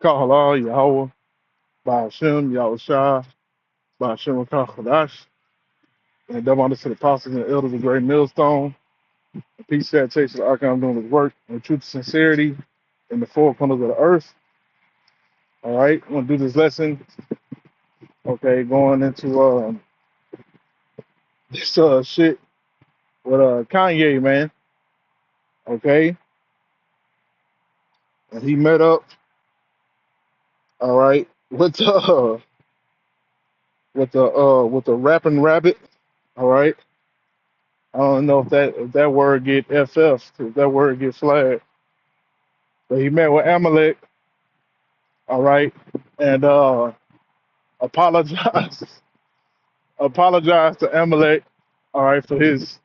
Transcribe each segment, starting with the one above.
Kahala, Yahweh, Ba'ashem, Yahushua, Ba'ashem, Kachadash, and double honors to the apostles and elders of Great Millstone. Peace, sanitation, the archive doing his work, and truth and sincerity in the four corners of the earth. All right, I'm going to do this lesson. Okay, going into this shit with Kanye, man. Okay, and he met up, all right, with the rapping rabbit. All right, I don't know if that word get FF, if that word get flagged. But he met with Amalek, all right, and apologized apologized to Amalek, all right, for his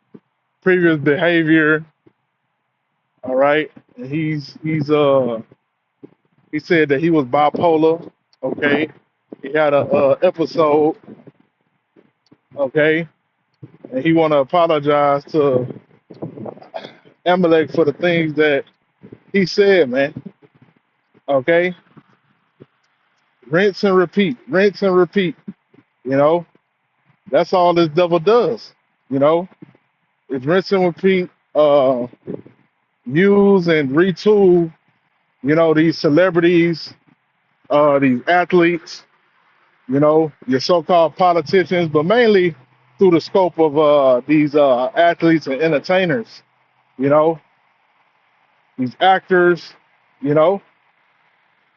previous behavior, all right. And he said that he was bipolar, okay. He had a episode, okay, and he want to apologize to Amalek for the things that he said, man. Okay, rinse and repeat. You know, that's all this devil does. You know, it's rinse and repeat. Use and retool. You know, these celebrities, these athletes. You know, your so-called politicians, but mainly through the scope of these athletes and entertainers. You know, these actors. You know,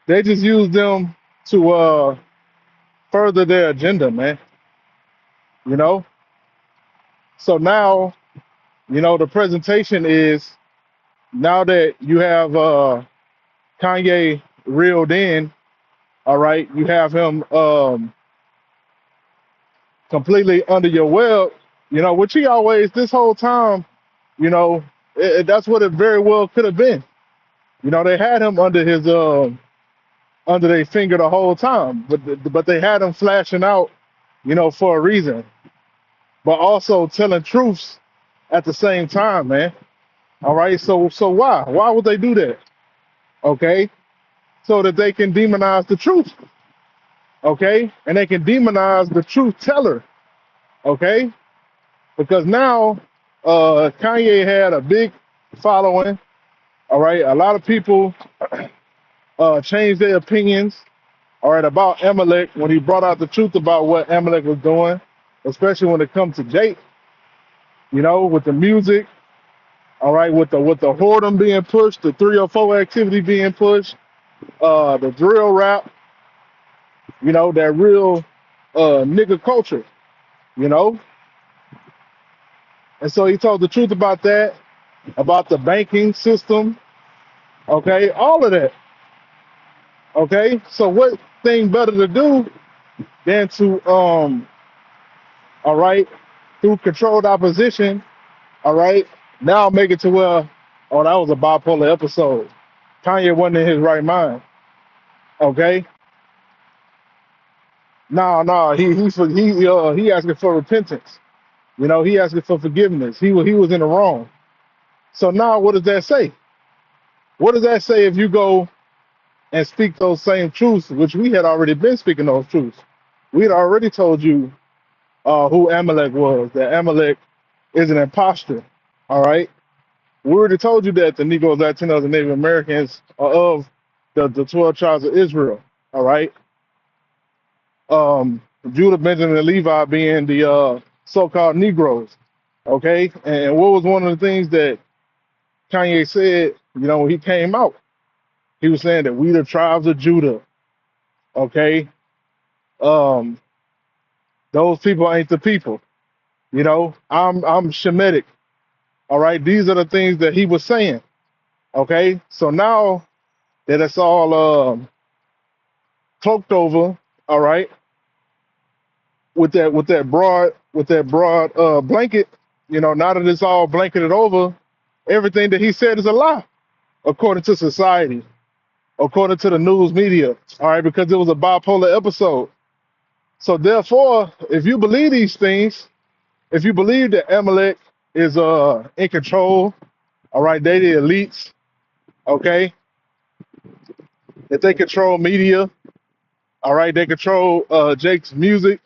they just use them to further their agenda, man. You know, so now, you know, the presentation is now that you have Kanye reeled in, all right, you have him completely under your web, you know, which he always, this whole time, you know, that's what it very well could have been. You know, they had him under his, under their finger the whole time, but they had him flashing out, you know, for a reason, but also telling truths at the same time, man. All right, so why? Why would they do that? Okay, so that they can demonize the truth. Okay, and they can demonize the truth teller. Okay, because now Kanye had a big following. All right, a lot of people changed their opinions. All right, about Amalek when he brought out the truth about what Amalek was doing, especially when it comes to Jake. You know, with the music. All right, with the whoredom being pushed, the 304 activity being pushed, the drill rap. You know, that real nigga culture. You know, and so he told the truth about that, about the banking system. Okay, all of that. Okay, so what thing better to do than to all right, through controlled opposition, all right, now make it to where, oh, that was a bipolar episode. Kanye wasn't in his right mind. Okay, no, he asking for repentance. You know, he asking for forgiveness. He was in the wrong. So now, what does that say? What does that say if you go and speak those same truths, which we had already been speaking those truths? We had already told you who Amalek was. That Amalek is an imposter. All right. We already told you that the Negroes, Latinos, and Native Americans are of the 12 tribes of Israel. All right. Judah, Benjamin, and Levi being the so-called Negroes. Okay. And what was one of the things that Kanye said, you know, when he came out? He was saying that we the tribes of Judah. Okay. Um, those people ain't the people. You know, I'm Shemitic. All right. These are the things that he was saying. Okay. So now that it's all cloaked over, all right, with that broad blanket, you know, now that it's all blanketed over, everything that he said is a lie, according to society, according to the news media. All right, because it was a bipolar episode. So therefore, if you believe these things, if you believe that Amalek is in control, all right, they the elites, okay, If they control media, all right, they control Jake's music,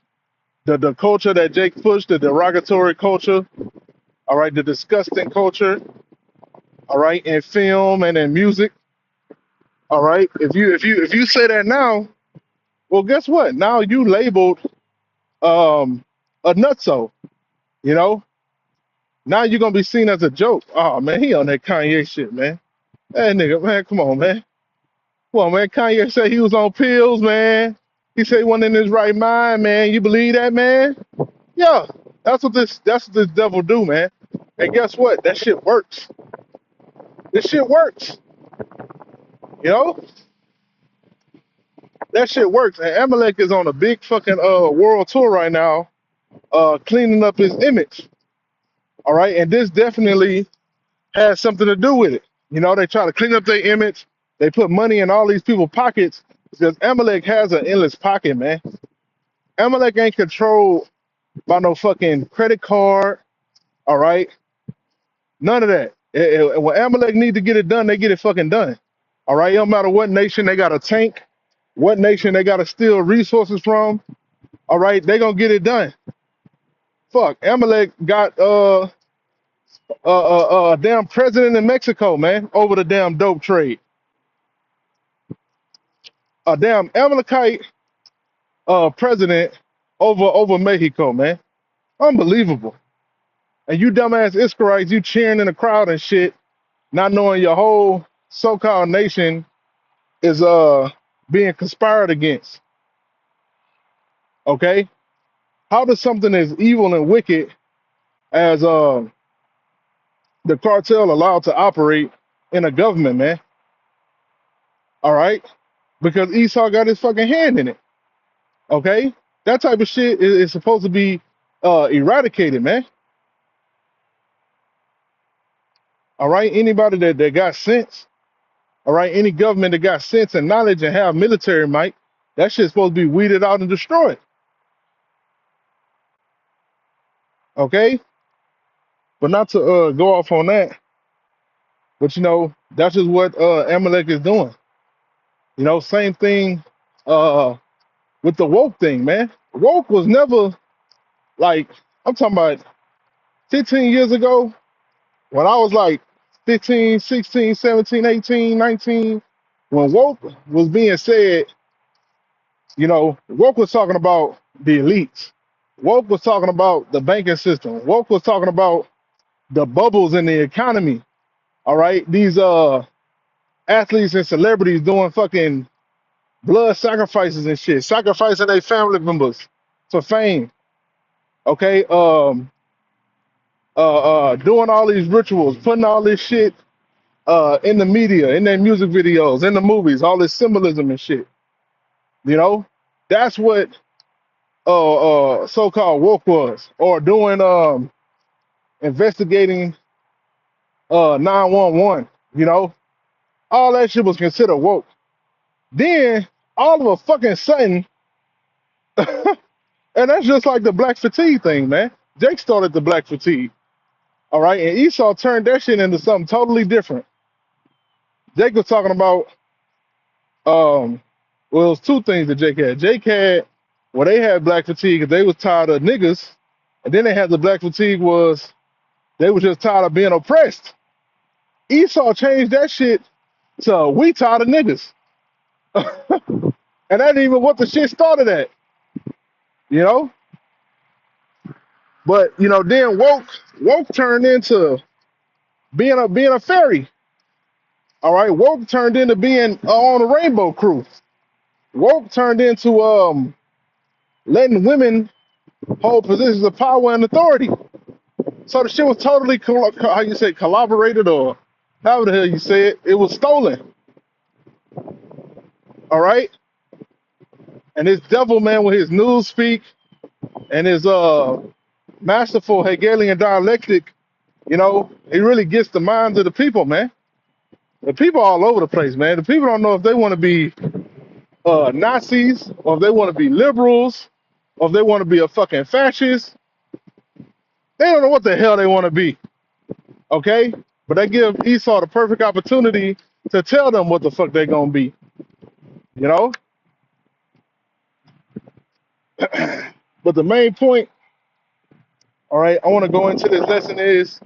the culture that Jake pushed, the derogatory culture, all right, the disgusting culture, all right, in film and in music, all right. If you say that now, well, guess what? Now you labeled a nutso, you know. Now you're gonna be seen as a joke. Oh man, he on that Kanye shit, man. That nigga, man, come on, man. Come on, man. Kanye said he was on pills, man. He said he wasn't in his right mind, man. You believe that, man? Yeah, that's what this devil do, man. And guess what? That shit works. This shit works. You know? That shit works. And Amalek is on a big fucking world tour right now, cleaning up his image. All right. And this definitely has something to do with it. You know, they try to clean up their image. They put money in all these people's pockets because Amalek has an endless pocket, man. Amalek ain't controlled by no fucking credit card. All right. None of that. When Amalek need to get it done, they get it fucking done. All right. It don't matter what nation they got a tank, what nation they got to steal resources from. All right. They gonna get it done. Fuck. Amalek got damn president in Mexico, man, over the damn dope trade. A damn Amalekite president over Mexico, man. Unbelievable. And you dumbass Israelites, you cheering in the crowd and shit, not knowing your whole so-called nation is being conspired against. Okay? How does something as evil and wicked as the cartel allowed to operate in a government, man? All right? Because Esau got his fucking hand in it. Okay? That type of shit is supposed to be eradicated, man. All right? Anybody that got sense, all right, any government that got sense and knowledge and have military might, that shit's supposed to be weeded out and destroyed. Okay? But not to go off on that, but you know, that's just what Amalek is doing. You know, same thing with the woke thing, man. Woke was never like, I'm talking about 15 years ago when I was like 15, 16, 17, 18, 19, when woke was being said, you know, woke was talking about the elites. Woke was talking about the banking system. Woke was talking about the bubbles in the economy. All right. These athletes and celebrities doing fucking blood sacrifices and shit, sacrificing their family members for fame. Okay. Doing all these rituals, putting all this shit in the media, in their music videos, in the movies, all this symbolism and shit. You know, that's what so-called woke was, or doing investigating 911. You know, all that shit was considered woke. Then all of a fucking sudden, and that's just like the black fatigue thing, man. Jake started the black fatigue, all right, and Esau turned that shit into something totally different. Jake was talking about, well, it was two things that Jake had. Jake had, well, they had black fatigue because they was tired of niggas, and then they had the black fatigue was they was just tired of being oppressed. Esau changed that shit to we tired of niggas. And that ain't even what the shit started at, you know? But you know, then woke turned into being a fairy. All right, woke turned into being on the rainbow crew. Woke turned into letting women hold positions of power and authority. So the shit was totally how you say collaborated, or however the hell you say it. It was stolen. All right. And this devil man with his news speak and his masterful Hegelian dialectic, you know, he really gets the minds of the people, man. The people all over the place, man. The people don't know if they want to be Nazis, or if they want to be liberals, or if they want to be a fucking fascist. They don't know what the hell they want to be. Okay? But they give Esau the perfect opportunity to tell them what the fuck they're gonna be. You know, but the main point, all right, I want to go into this lesson is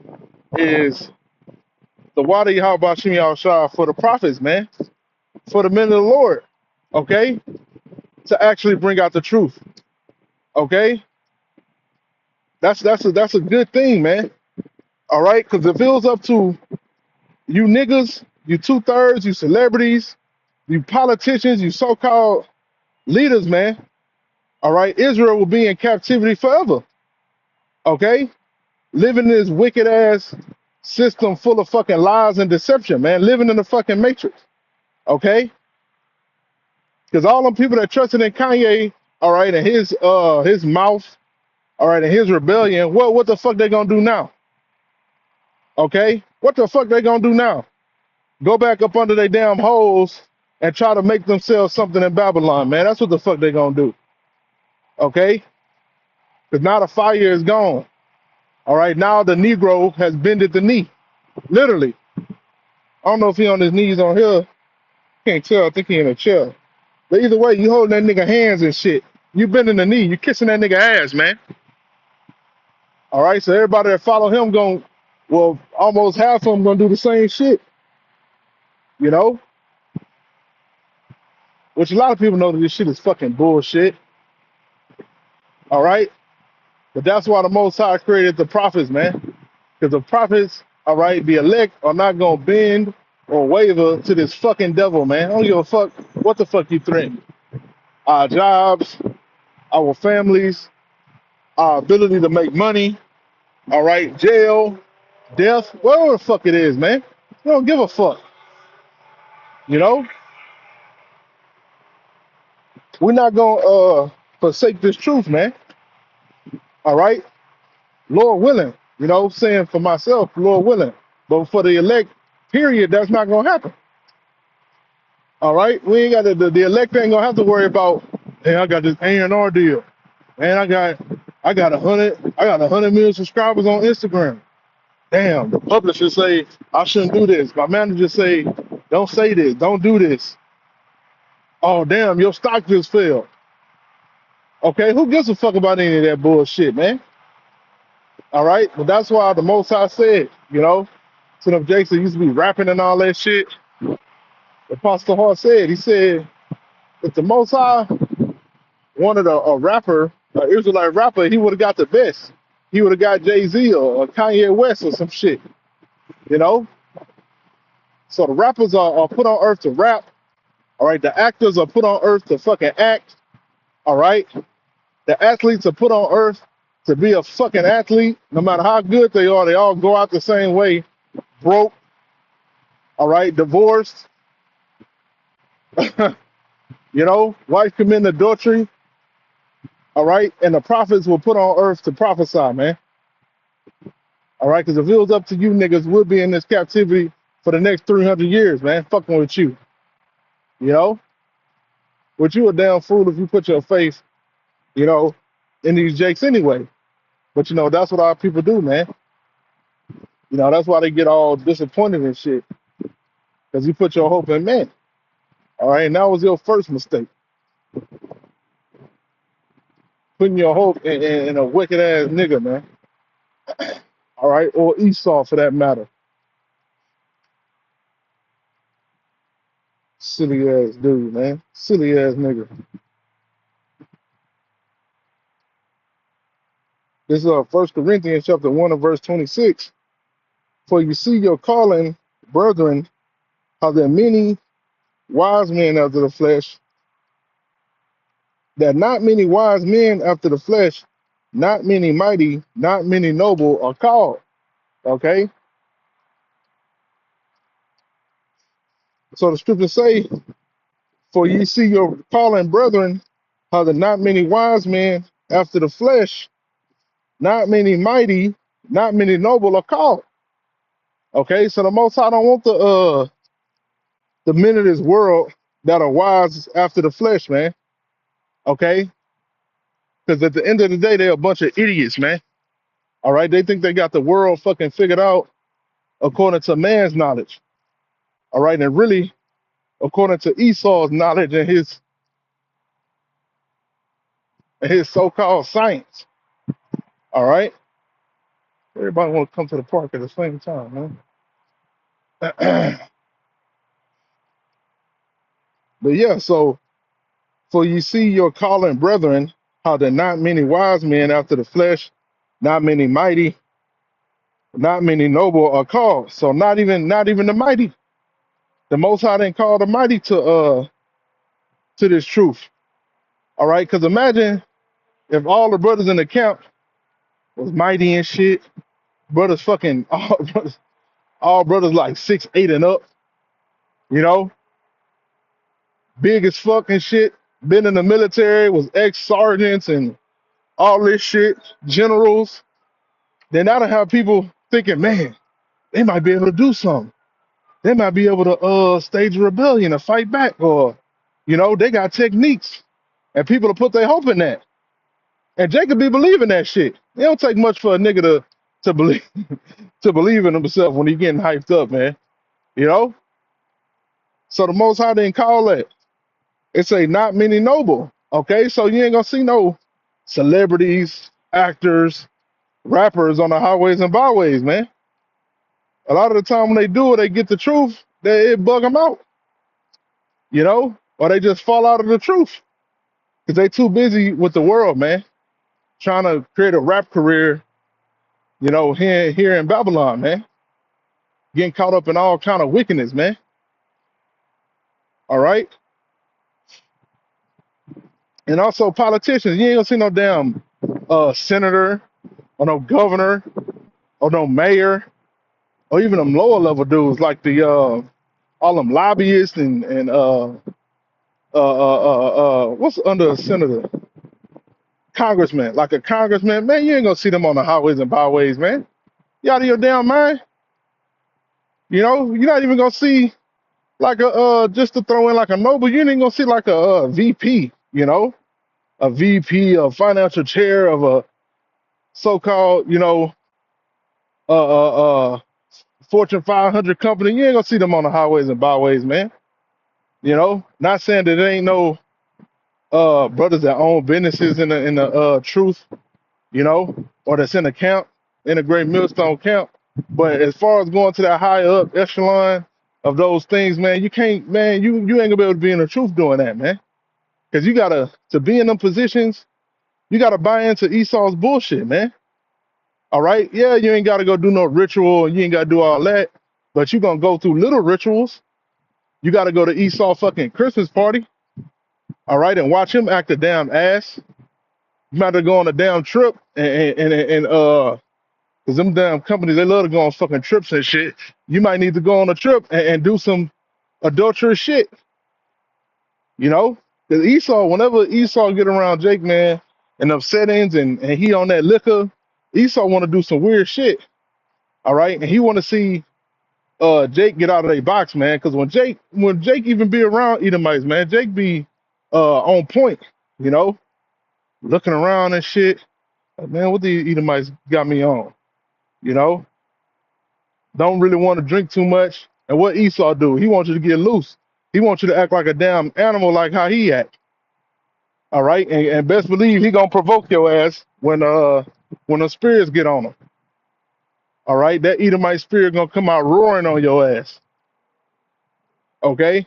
the water Yahweh Shem Shah for the prophets, man, for the men of the Lord, okay, to actually bring out the truth, okay. That's a good thing, man. All right, because if it was up to you niggas, you 2/3, you celebrities, you politicians, you so-called leaders, man. All right, Israel will be in captivity forever. Okay, living in this wicked ass system full of fucking lies and deception, man. Living in the fucking matrix. Okay, because all them people that trusted in Kanye, all right, and his mouth, all right, and his rebellion. What the fuck they gonna do now? Okay, what the fuck they gonna do now? Go back up under their damn holes and try to make themselves something in Babylon, man. That's what the fuck they gonna do. Okay, because now the fire is gone. All right, now the Negro has bended the knee, literally. I don't know if he on his knees on here. Can't tell. I think he in a chair. But either way, you holding that nigga hands and shit. You bending the knee. You kissing that nigga ass, man. All right, so everybody that follow him going, well, almost half of them gonna do the same shit. You know, which a lot of people know that this shit is fucking bullshit. All right, but that's why the Most High created the prophets, man. Because the prophets, all right, the elect are not gonna bend or waver to this fucking devil, man. I don't give a fuck what the fuck you threaten. Our jobs, our families, our ability to make money, all right, jail, death, whatever the fuck it is, man. We don't give a fuck. You know, we're not gonna forsake this truth, man. All right, Lord willing, you know, saying for myself, Lord willing. But for the elect, period, that's not gonna happen. All right, we ain't got the elect ain't gonna have to worry about. Hey, I got this A&R deal, man. I got 100 million subscribers on Instagram. Damn, the publisher say I shouldn't do this. My manager say don't say this, don't do this. Oh damn, your stock just fell. Okay, who gives a fuck about any of that bullshit, man? All right, but that's why the Most High said, you know, to them Jakes that used to be rapping and all that shit. Apostle Hart said, he said, if the Most High wanted a rapper, an Israelite rapper, he would have got the best. He would have got Jay-Z or Kanye West or some shit, you know? So the rappers are put on earth to rap. All right, the actors are put on earth to fucking act. All right, the athletes are put on earth to be a fucking athlete. No matter how good they all go out the same way, broke. All right, divorced. You know, wife commit adultery. All right, and the prophets were put on earth to prophesy, man. All right, because if it was up to you niggas, we'll be in this captivity for the next 300 years, man. Fucking with you. You know, but you a damn fool if you put your faith, you know, in these jakes anyway. But you know, that's what our people do, man. You know, that's why they get all disappointed and shit. Because you put your hope in men. All right, and that was your first mistake. Putting your hope in a wicked ass nigga, man. All right, or Esau for that matter. Silly ass dude, man. Silly ass nigga. This is 1 Corinthians chapter 1 and verse 26. For you see your calling, brethren, how there are many wise men after the flesh, that not many wise men after the flesh, not many mighty, not many noble are called. Okay? So the scriptures say, for ye see your calling, brethren, how there not many wise men after the flesh, not many mighty, not many noble are called. Okay, so the Most High don't want the men of this world that are wise after the flesh, man. Okay, because at the end of the day, they're a bunch of idiots, man. All right, they think they got the world fucking figured out according to man's knowledge. All right, and really, according to Esau's knowledge and his so-called science. All right. Everybody want to come to the park at the same time, man. But yeah, so for you see your calling brethren, how there not many wise men after the flesh, not many mighty, not many noble are called. So not even the mighty. The Most High didn't call the mighty to this truth. All right, because imagine if all the brothers in the camp was mighty and shit, brothers fucking all brothers like 6'8" and up, you know, big as fuck and shit, been in the military, was ex-sergeants and all this shit, generals. Then that'll have people thinking, man, they might be able to do something. They might be able to stage a rebellion or fight back, or they got techniques. And people will put their hope in that. And Jacob be believing that shit. It don't take much for a nigga to believe to believe in himself when he getting hyped up, man. You know? So the Most High didn't call that. It say not many noble. Okay, so you ain't gonna see no celebrities, actors, rappers on the highways and byways, man. A lot of the time when they do it, they get the truth, it bug them out, or they just fall out of the truth because they too busy with the world, man, trying to create a rap career, here in Babylon, man, getting caught up in all kind of wickedness, man. All right, and also politicians, you ain't gonna see no damn senator or no governor or no mayor or even them lower level dudes like the all them lobbyists and what's under a senator? Congressman, like a congressman, man, you ain't gonna see them on the highways and byways, man. You out of your damn mind? You're not even gonna see like a just to throw in like a noble, you ain't gonna see like a VP, a VP, a financial chair of a so-called, uh, uh, uh, Fortune 500 company. You ain't gonna see them on the highways and byways, man. Not saying that there ain't no brothers that own businesses in the truth, or that's in a camp, in a great millstone camp. But as far as going to that high up echelon of those things, man, you can't, man, you ain't gonna be able to be in the truth doing that, man. Because you gotta to be in them positions, you gotta buy into Esau's bullshit, man. All right, yeah, you ain't gotta go do no ritual, and you ain't gotta do all that, but you gonna go through little rituals. You gotta go to Esau fucking Christmas party, all right, and watch him act a damn ass. You might have to go on a damn trip and cause them damn companies, they love to go on fucking trips and shit. You might need to go on a trip and do some adulterous shit, you know? Cause Esau, whenever Esau get around Jake, man, and them settings and he on that liquor, Esau want to do some weird shit, all right? And he want to see Jake get out of their box, man. Cause when Jake even be around Edomites, man, Jake be on point, you know, looking around and shit. Like, man, what the Edomites got me on, you know? Don't really want to drink too much. And what Esau do? He wants you to get loose. He wants you to act like a damn animal, like how he act. All right, and best believe he gonna provoke your ass when the spirits get on him. All right, that Edomite spirit gonna come out roaring on your ass. Okay,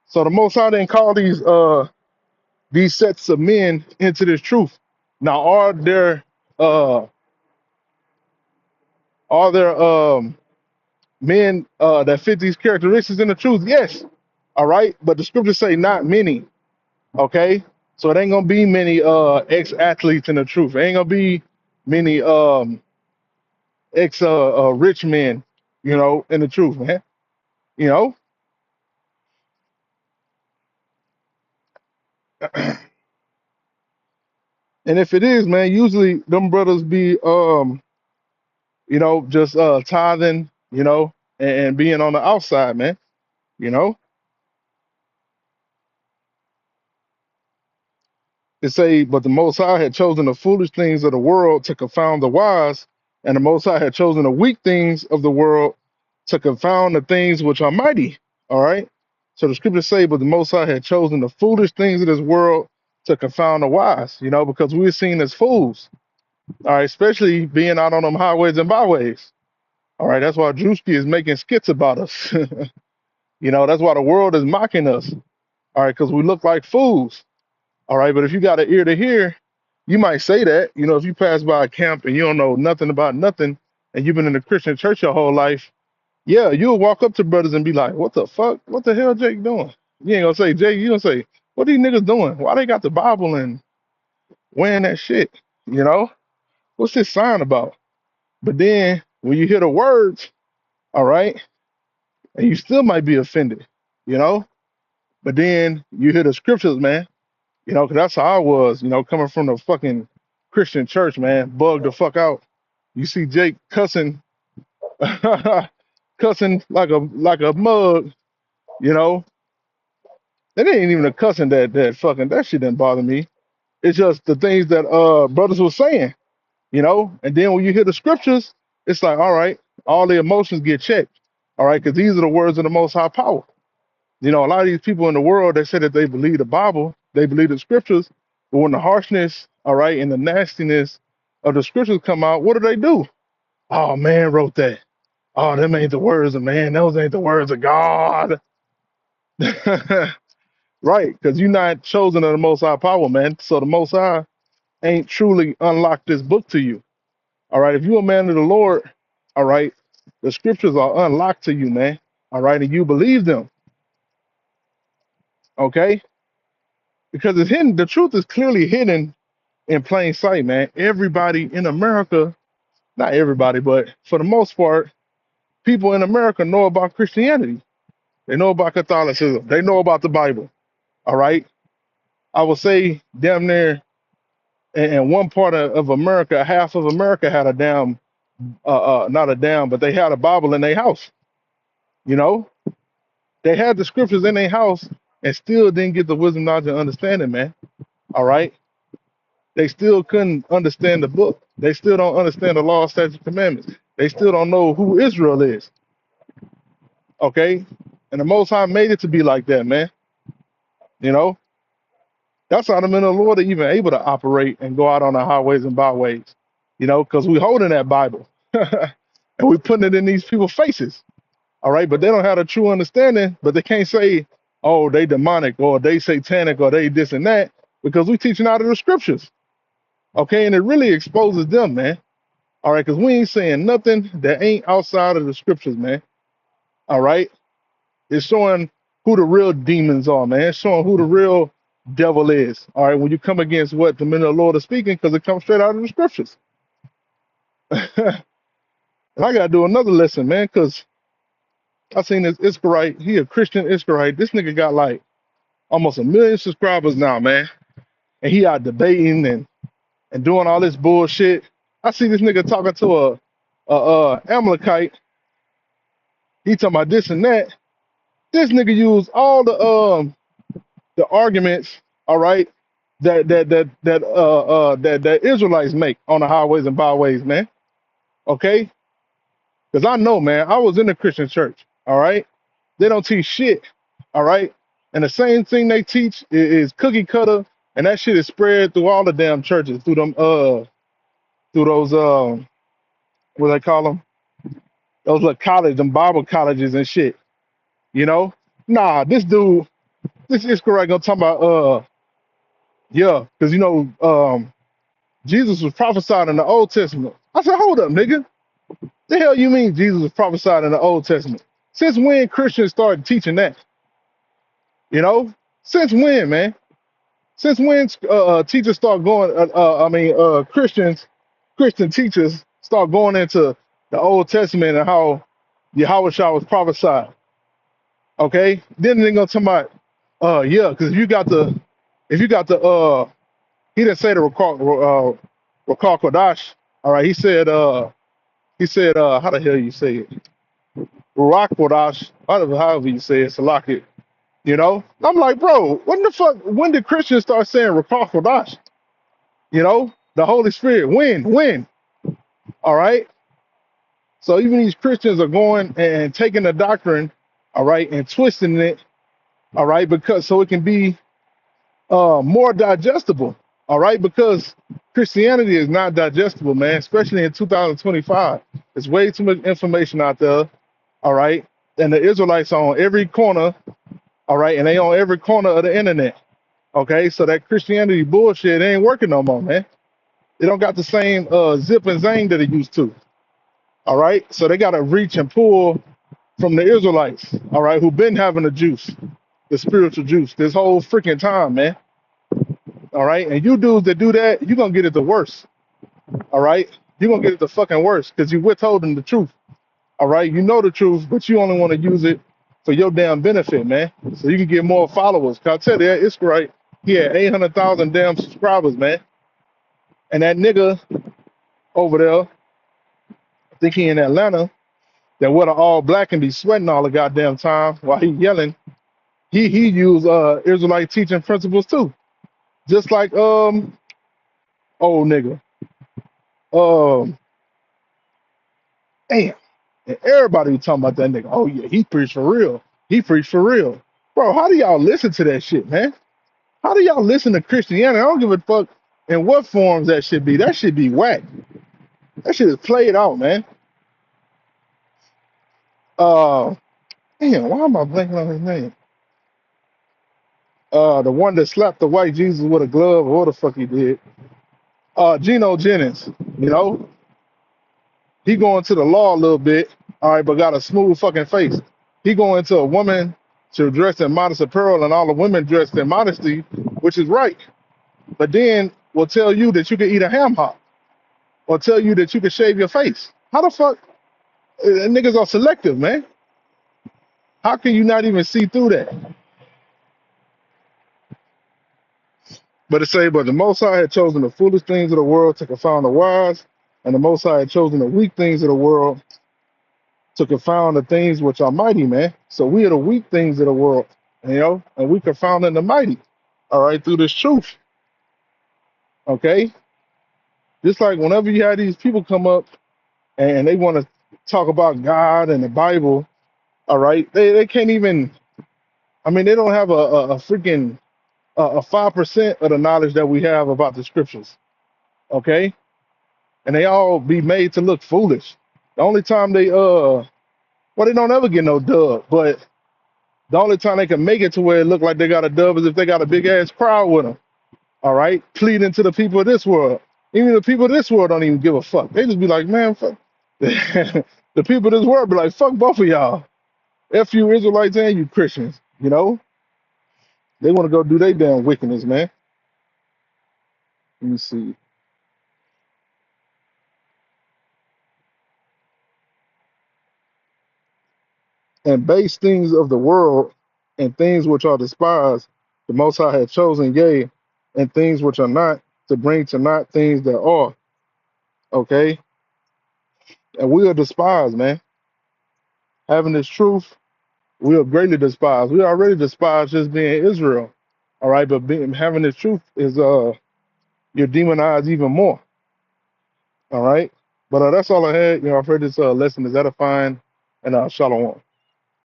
so the Most High didn't call these sets of men into this truth. Now, uh are there men that fit these characteristics in the truth? Yes. All right, but the scriptures say not many. Okay, so it ain't gonna be many ex-athletes in the truth. It ain't gonna be many ex rich men, in the truth, man. You know, and if it is, man, usually them brothers be just tithing, and being on the outside, man. You know, it say, but the Most High had chosen the foolish things of the world to confound the wise, and the Most High had chosen the weak things of the world to confound the things which are mighty. All right. So the scriptures say, but the Most High had chosen the foolish things of this world to confound the wise, you know, because we're seen as fools. All right, especially being out on them highways and byways. All right, that's why Drewski is making skits about us. You know, that's why the world is mocking us. All right, because we look like fools. All right, but if you got an ear to hear, you might say that. You know, if you pass by a camp and you don't know nothing about nothing, and you've been in the Christian church your whole life, yeah, you'll walk up to brothers and be like, "What the fuck? What the hell, Jake doing?" You ain't gonna say, "Jake." You gonna say, "What these niggas doing? Why they got the Bible and wearing that shit?" You know, what's this sign about? But then when you hear the words, all right, and you still might be offended. You know, but then you hear the scriptures, man. You know, 'cause that's how I was. You know, coming from the fucking Christian church, man, bugged the fuck out. You see Jake cussing, cussing like a mug. You know, it ain't even a cussing that fucking that shit didn't bother me. It's just the things that brothers was saying, you know. And then when you hear the scriptures, it's like, all right, all the emotions get checked, all right, because these are the words of the Most High Power. You know, a lot of these people in the world, they say that they believe the Bible, they believe the scriptures, but when the harshness, all right, and the nastiness of the scriptures come out, what do? Oh, man wrote that. Oh, them ain't the words of man. Those ain't the words of God. Right, because you're not chosen of the Most High Power, man. So the Most High ain't truly unlocked this book to you. All right, if you're a man of the Lord, all right, the scriptures are unlocked to you, man. All right, and you believe them, okay? Because it's hidden. The truth is clearly hidden in plain sight, man. Everybody in America, not everybody, but for the most part, people in America know about Christianity. They know about Catholicism. They know about the Bible. All right. I would say damn near in one part of America, half of America had a damn not a damn, but they had a Bible in their house. You know, they had the scriptures in their house and still didn't get the wisdom, knowledge, and understanding, man. All right. They still couldn't understand the book. They still don't understand the law, statutes, commandments. They still don't know who Israel is. Okay? And the Most High made it to be like that, man. You know? That's how the men of the Lord are even able to operate and go out on the highways and byways. You know, because we holding that Bible. And we putting it in these people's faces. All right, but they don't have a true understanding, but they can't say, oh, they demonic or they satanic or they this and that, because we teaching out of the scriptures. Okay, and it really exposes them, man. All right, because we ain't saying nothing that ain't outside of the scriptures, man. All right, it's showing who the real demons are, man. It's showing who the real devil is. All right, when you come against what the men of the Lord are speaking, because it comes straight out of the scriptures. And I gotta do another lesson, man, because I seen this Iscarite. He a Christian Iscarite. This nigga got like almost 1 million subscribers now, man. And he out debating and doing all this bullshit. I see this nigga talking to a Amalekite. He talking about this and that. This nigga used all the arguments, all right, that Israelites make on the highways and byways, man. Okay? Because I know, man, I was in the Christian church, all right? They don't teach shit, all right? And the same thing they teach is cookie cutter, and that shit is spread through all the damn churches, through them through those what do they call them? Those little college, them Bible colleges and shit. You know? Nah, this dude, this is correct. I'm talking about yeah, because you know, Jesus was prophesied in the Old Testament. I said, hold up, nigga. The hell you mean Jesus was prophesied in the Old Testament? Since when Christians started teaching that? You know? Since when, man? Since when teachers start going? Christian teachers start going into the Old Testament and how Yahweh was prophesied. Okay, then they're gonna talk about, yeah, because if you got the, he didn't say the Rakal Kodash. All right, he said, how the hell you say it? Ruach Kodash, however you say it, Salaki. You know, I'm like, bro, when the fuck? When did Christians start saying Rakal Kodash? You know, the Holy Spirit. When? All right. So even these Christians are going and taking the doctrine, all right, and twisting it, All right, because so it can be more digestible. All right, because Christianity is not digestible, man, especially in 2025. There's way too much information out there. All right, and the Israelites are on every corner. All right, and they on every corner of the internet. Okay, so that Christianity bullshit ain't working no more, man. They don't got the same zip and zang that it used to. All right, so they got to reach and pull from the Israelites. All right, who been having the juice, the spiritual juice, this whole freaking time, man. All right, and you dudes that do that, you're gonna get it the worst. All right, you're gonna get it the fucking worst because you withholding the truth. All right, you know the truth, but you only want to use it for your damn benefit, man. So you can get more followers. Cause I tell you, that it's right. He had 800,000 damn subscribers, man. And that nigga over there, I think he in Atlanta, that wear the all black and be sweating all the goddamn time while he yelling. He used Israelite teaching principles too, just like old nigga. Um, damn. And everybody was talking about that nigga. Oh yeah, he preached for real. He preached for real, bro. How do y'all listen to that shit, man? How do y'all listen to Christianity? I don't give a fuck in what forms that should be. That should be whack. That shit is played out, man. Uh, damn. Why am I blanking on his name? The one that slapped the white Jesus with a glove, or what the fuck he did. Geno Jennings. You know, he going to the law a little bit, all right, but got a smooth fucking face. He going to a woman to dress in modest apparel, and all the women dressed in modesty, which is right. But then will tell you that you can eat a ham hock, or tell you that you can shave your face. How the fuck? Niggas are selective, man. How can you not even see through that? But it say, but the Most High had chosen the foolish things of the world to confound the wise, and the Most High had chosen the weak things of the world to confound the things which are mighty, man. So we are the weak things of the world, you know, and we confounding the mighty, all right, through this truth, okay? Just like whenever you have these people come up and they want to talk about God and the Bible, all right, they can't even, I mean, they don't have a freaking a 5% of the knowledge that we have about the scriptures, okay? And they all be made to look foolish. The only time they well, they don't ever get no dub, but the only time they can make it to where it look like they got a dub is if they got a big ass crowd with them. All right, pleading to the people of this world. Even the people of this world don't even give a fuck. They just be like, man, fuck. The people of this world be like, fuck both of y'all. F you Israelites and you Christians. You know, they want to go do their damn wickedness, man. Let me see. And base things of the world and things which are despised, the Most High had chosen, yea, and things which are not, to bring to naught things that are. Okay, and we are despised, man. Having this truth, we are greatly despised. We already despised just being Israel. All right, but having this truth is you're demonized even more. All right, but that's all I had. You know, I've heard this lesson is edifying, and shalom.